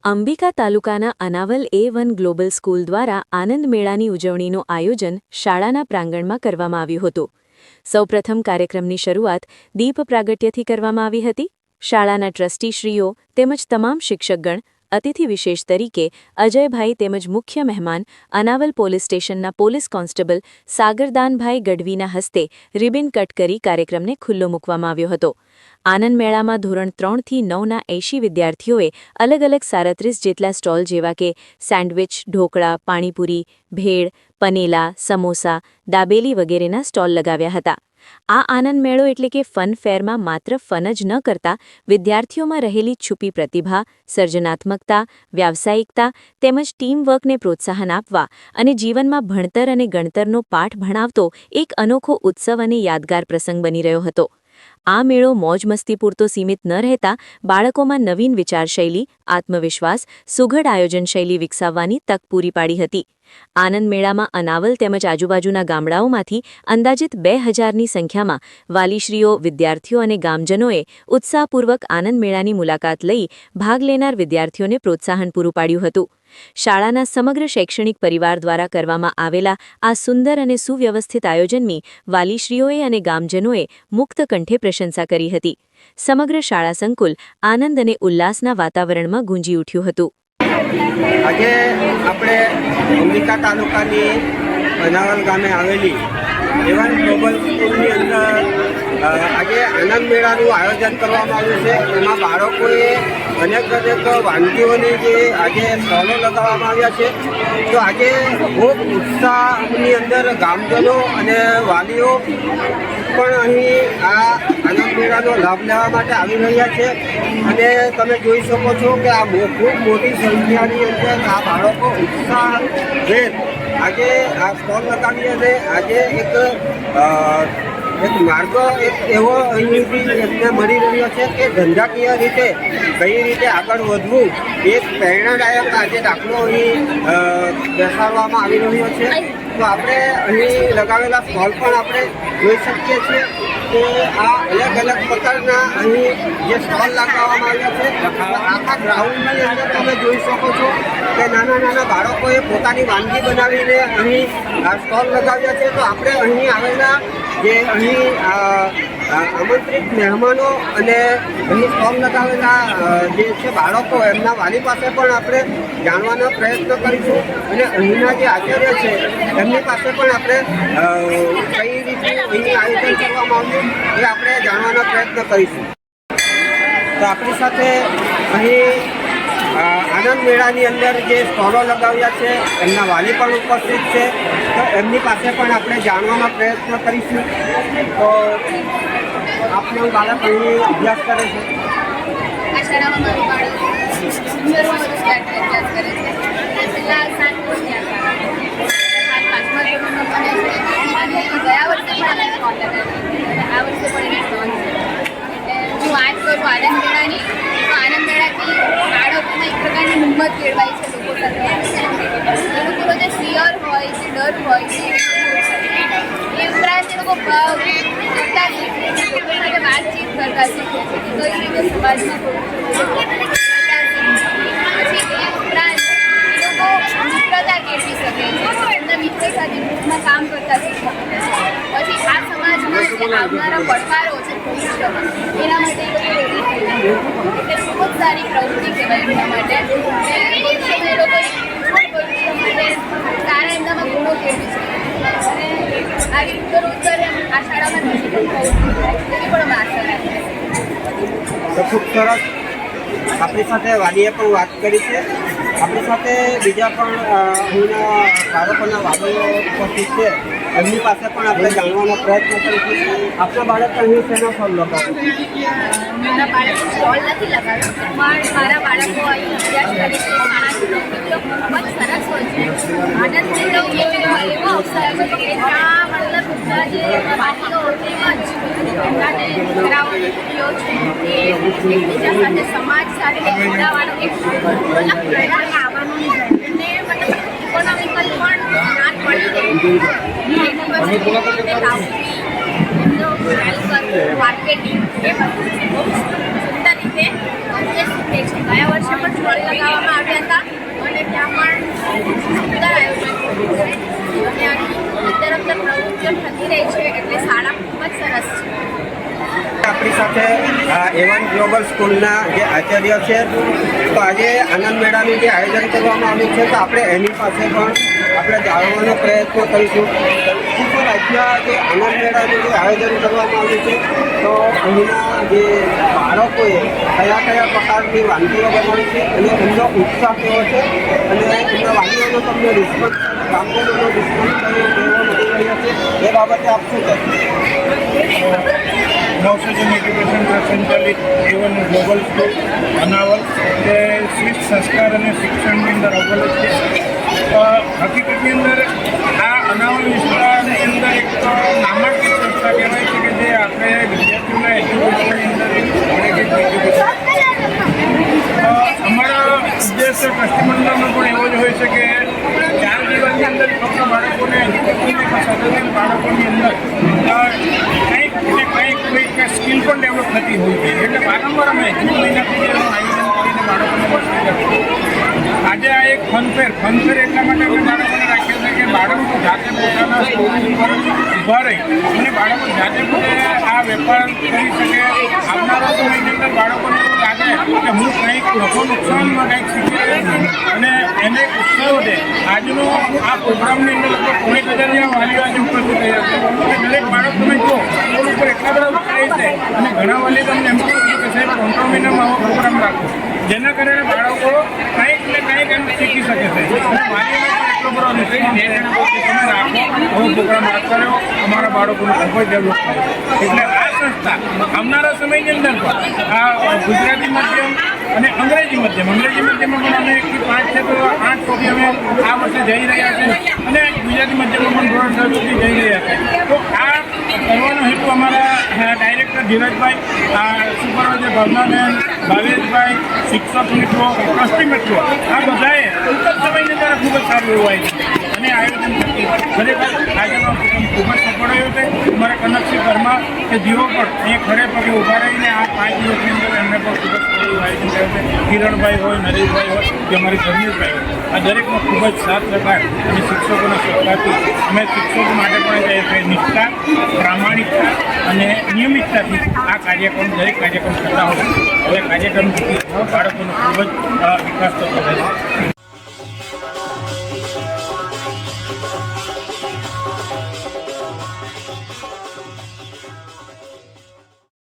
અંબિકા તાલુકાના Anaval A1 global school દ્વારા આનંદ મેળાની ઉજવણીનું આયોજન શાળાના પ્રાંગણમાં કરવામાં આવ્યું હતું। સૌપ્રથમ કાર્યક્રમની શરૂઆત દીપ પ્રાગટ્યથી કરવામાં આવી હતી। શાળાના ટ્રસ્ટીશ્રીઓ તેમજ તમામ શિક્ષકગણ અતિથિ વિશેષ તરીકે અજયભાઈ તેમજ મુખ્ય મહેમાન અનાવલ પોલીસ સ્ટેશનના પોલીસ કોન્સ્ટેબલ સાગરદાનભાઈ ગઢવીના હસ્તે રિબિન કટ કરી કાર્યક્રમને ખુલ્લો મૂકવામાં આવ્યો હતો। આનંદ મેળામાં ધોરણ 3 થી 9ના 80 વિદ્યાર્થીઓએ અલગ અલગ 37 જેટલા સ્ટોલ જેવા કે સેન્ડવિચ, ઢોકળા, પાણીપુરી, ભેળ, પનેલા, સમોસા, દાબેલી વગેરેના સ્ટોલ લગાવ્યા હતા। આ આનંદ મેળો એટલે કે ફન ફેરમાં માત્ર ફન જ ન કરતા વિદ્યાર્થીઓમાં રહેલી છુપી પ્રતિભા, સર્જનાત્મકતા, વ્યાવસાયિકતા તેમજ ટીમવર્કને પ્રોત્સાહન આપવા અને જીવનમાં ભણતર અને ગણતરનો પાઠ ભણાવતો એક અનોખો ઉત્સવ અને યાદગાર પ્રસંગ બની રહ્યો હતો। આ મેળો મોજ મસ્તી પૂરતો સીમિત ન રહેતા બાળકોમાં નવીન વિચારશૈલી, આત્મવિશ્વાસ, સુઘડ આયોજન શૈલી વિકસાવવાની તક પૂરી પાડી હતી। આનંદ મેળામાં અનાવલ તેમજ આજુબાજુના ગામડાઓમાંથી અંદાજિત 2000ની સંખ્યામાં વાલીશ્રીઓ, વિદ્યાર્થીઓ અને ગામજનોએ ઉત્સાહપૂર્વક આનંદ મેળાની મુલાકાત લઈ ભાગ લેનાર વિદ્યાર્થીઓને પ્રોત્સાહન પૂરું પાડ્યું હતું। શાળાના સમગ્ર શૈક્ષણિક પરિવાર દ્વારા કરવામાં આવેલા આ સુંદર અને સુવ્યવસ્થિત આયોજનની વાલીશ્રીઓએ અને ગામજનોએ મુક્ત કંઠે પ્રશંસા કરી હતી। સમગ્ર શાળા સંકુલ આનંદ અને ઉલ્લાસના વાતાવરણમાં ગુંજી ઉઠ્યું હતું। આજે આપણે અંબિકા તાલુકાની અનાવલ ગામે આવેલી A1 ગ્લોબલ સ્કૂલની અંદર આજે આનંદ મેળાનું આયોજન કરવામાં આવ્યું છે। એમાં બાળકોએ અનેક વાનગીઓની જે આજે સ્ટોલો લગાવવામાં આવ્યા છે। તો આજે ખૂબ ઉત્સાહની અંદર ગામજનો અને વાલીઓ પણ અહીં આ આનંદ મેળાનો લાભ લેવા માટે આવી રહ્યા છે। અને તમે જોઈ શકો છો કે આ ખૂબ મોટી સંખ્યાની અંદર આ બાળકો ઉત્સાહભેર આજે આ સ્ટોલ લગાવી અને આજે એક માર્ગ એવો અહીંથી એમને મળી રહ્યો છે કે ધંધાકીય રીતે કઈ રીતે આગળ વધવું એક પ્રેરણાદાયક આજે દાખલો અહીં બેસાડવામાં આવી રહ્યો છે। તો આપણે અહીં લગાવેલા સ્ટોલ પણ આપણે જોઈ શકીએ છીએ કે આ અલગ અલગ પ્રકારના અહીં જે સ્ટોલ લગાવવામાં આવ્યા છે। આખા ગ્રાઉન્ડની અંદર તમે જોઈ શકો છો કે નાના નાના બાળકોએ પોતાની વાનગી બનાવીને અહીં આ સ્ટોલ લગાવ્યા છે। તો આપણે અહીં આવેલા જે અહીં આમંત્રિત મહેમાનો અને અહીં સ્ટોલ લગાવેલા જે છે બાળકો એમના વાલી પાસે પણ આપણે જાણવાનો પ્રયત્ન કરીશું અને અહીંના જે આચાર્ય છે એમની પાસે પણ આપણે કઈ રીતે અહીં આયોજન કરવામાં આવ્યું એ આપણે જાણવાનો પ્રયત્ન કરીશું। તો આપણી સાથે અહીં આનંદ મેળાની અંદર જે સ્ટોલો લગાવ્યા છે એમના વાલી પણ ઉપસ્થિત છે। તો એમની પાસે પણ આપણે જાણવાનો પ્રયત્ન કરીશું। તો આપનું બાળક અહીં અભ્યાસ કરે છે? આ શાળામાં મારું બાળક અભ્યાસ કરે છે। પહેલાં 7 વર્ષની હાલ 5મા ધોરણમાં ભણે છે અને ગયા વર્ષે પણ અમે સ્ટોલ લગાવી આ વર્ષે પણ એને સ્ટોલ છે। એટલે હું વાત કરું આનંદ મેળાની, તો આનંદ મેળાથી બાળકોમાં એક પ્રકારની હિંમત કેળવાય છે લોકો સાથે। એ લોકોનો જે ફિયર હોય, જે ડર હોય છે એ ઉપરાંત એ લોકો કરતા શીખે છે, લોકો સાથે વાતચીત કરતા શીખે છે કે કઈ રીતે સમાજમાં પછી એ ઉપરાંત એ લોકો મિત્રતા કેળવી શકે છે, એમના મિત્રો સાથે ગ્રુપમાં કામ કરતા શીખે છે। પછી આ સમાજમાં જે આવનારા પડકારો છે ભવિષ્યમાં એના માટે એ લોકો રેડી થઈ જાય એટલે ખૂબ જ સારી પ્રવૃત્તિ કહેવાય એમના માટે। ભવિષ્યમાં એ લોકો ભવિષ્ય માટે સારા એમનામાં ગુણો કેળવી શકે અને આવી ઉત્તરોત્તર આ શાળામાં બીજી પણ પ્રવૃત્તિ થાય એવી પણ અમે આશા રાખીએ છીએ। તો ખૂબ સરસ આપણી સાથે વાલીએ પણ વાત કરી છે। આપણી સાથે બીજા પણ અહીંના બાળકોના વાલીઓ ઉપસ્થિત છે એમની પાસે પણ આપણે જાણવાનો પ્રયત્ન કરીશું। આપણા બાળક અહીં શેનો સ્ટોલ લગાવ્યો? મારા બાળકો સ્ટોલ નથી લગાવ્યો પણ મારા બાળકો અહીં અભ્યાસ કરે છે। શાળાની પ્રવૃત્તિઓ ખૂબ જ સરસ હોય છે। આનંદ મેળો એવો અવસર છે કે જ્યાં મતલબ બધા જે વાલીઓ તેમજ એમના જે દીકરાઓ દીકરીઓ છે એ એકબીજા સાથે સમાજ સાથે જોડાવાનો એક અલગ પ્રયત્ન આવવાનું છે અને મતલબ ઇકોનોમિકલ પણ જ્ઞાન મળી રહે છે। માર્કેટિંગ એ બધું બહુ સુંદર રીતે રહી છે. ગયા વર્ષે પણ સ્ટોલ લગાવવામાં આવ્યા હતા અને ત્યાં પણ સુંદર આયોજન થયું છે અને અંદર અંદર પ્રવૃત્તિઓ થતી રહી છે એટલે શાળા ખૂબ જ સરસ છે. આપણી સાથે A1 ગ્લોબલ સ્કૂલના જે આચાર્ય છે, તો આજે આનંદ મેળાનું જે આયોજન કરવામાં આવ્યું છે તો આપણે એની પાસે પણ આપણે જાણવાનો પ્રયત્ન કરીશું. પણ આજના જે આનંદ મેળાનું જે આયોજન કરવામાં આવ્યું છે તો અહીંના જે બાળકોએ કયા કયા પ્રકારની વાનગીઓ બનાવી છે અને એમનો ઉત્સાહ કેવો છે અને એમના વાલીઓનો તમને રિસ્પોન્સ ગામજનોનો રિસ્પોન્સ કેવો મળી રહ્યો છે એ બાબતે આપ શું કહેશો? નવસર્જન એજ્યુકેશન ટ્રસ્ટ સંચાલિત A1 ગ્લોબલ સ્કૂલ અનાવલ તે શ્રેષ્ઠ સંસ્કાર અને શિક્ષણની અંદર અવ્વલ જ છે. હકીકતની અંદર આ અનાવલ વિસ્તારની અંદર એક નામાંકિત સંસ્થા કહેવાય છે કે જે આપણે વિદ્યાર્થીઓના એજ્યુકેશનની અંદર એક ઘણી એજ્યુકેશન અમારા ઉદ્દેશ ટ્રસ્ટી મંડળનો પણ એવો જ હોય છે કે 4 દિવસની અંદર ફક્ત બાળકોને એજ્યુકેશનની સાથે બાળકોની અંદર કંઈક ને કંઈક સ્કિલ પણ ડેવલપ થતી હોય છે. એટલે વારંવાર અમે જૂન મહિનાથી એનું આયોજન કરીને બાળકોને વર્ષ આજે આ એક ફનફેર એટલા માટે અમે બાળકોને રાખ્યું છે કે બાળકો જાતે પોતાના સ્ટોર ઉપર ઊભા રહી અને બાળકો જાતે પોતે આ વેપાર કરી શકે. આવનારા સમયની અંદર બાળકોને એવું લાગે કે હું કંઈક નફો નુકસાનમાં કંઈક શીખી રહ્યો છું અને એને ઉત્સાહ વધે. આજનો આ પ્રોગ્રામની અંદર લગભગ 1,000 જેવા વાલીઓ આજે ઉપસ્થિત રહ્યા છે અને દરેક બાળક તમે જો સ્કૂલ ઉપર એટલા બધા ઉત્સાહિત છે અને ઘણા વાલી તમને એમ કહ્યું કે સાહેબ 3 મહિનામાં આવો પ્રોગ્રામ રાખો જેના કારણે બાળકો કંઈક ને કંઈક એમ શીખી શકે છે. અને વાલીઓને પણ એટલો બધો નિશ્ચય છે કે તમે રાખો આવો પ્રોગ્રામ રાખતા રહ્યો, અમારા બાળકોનું ખૂબ જ ડેવલપ થાય. એટલે આ સંસ્થા આવનારા સમયની અંદર પણ આ ગુજરાતી માધ્યમ અને અંગ્રેજી માધ્યમમાં પણ અમે 1 થી 5 છે તો 8 સુધી અમે આ વર્ષે જઈ રહ્યા છે અને ગુજરાતી માધ્યમમાં પણ ધોરણ 10 સુધી જઈ રહ્યા છે. તો આ કરવાનો હેતુ અમારા ડાયરેક્ટર ધીરજભાઈ, સુપરવાઇઝર ભાવનાબેન, ભાવેશભાઈ, શિક્ષક મિત્રો, ટ્રસ્ટી મિત્રો આ બધાએ ટૂંક જ સમયની અંદર ખૂબ જ સારું એવું આયોજન અને આયોજન થકી ખરેખર આજનો પ્રોગ્રામ ખૂબ જ સફળ રહ્યો છે. અમારા કનકસિંહ ઘરમાં કે જેઓ પણ અહીંયા ખડે પગે ઊભા રહીને આ 5 દિવસની અંદર એમને પણ ખૂબ જ સારું આયોજન થયું છે. કિરણભાઈ હોય, નરેશભાઈ હોય કે અમારી ધર્મેશભાઈ હોય, આ દરેકનો ખૂબ જ સાથ સહકાર અને શિક્ષકોના સહકારથી અમે શિક્ષકો માટે પણ નિષ્ઠા, પ્રામાણિકતા અને નિયમિતતાથી આ કાર્યક્રમ દરેક કાર્યક્રમ કરતા હોય. હવે કાર્યક્રમથી બાળકોનો ખૂબ જ વિકાસ થતો રહે છે.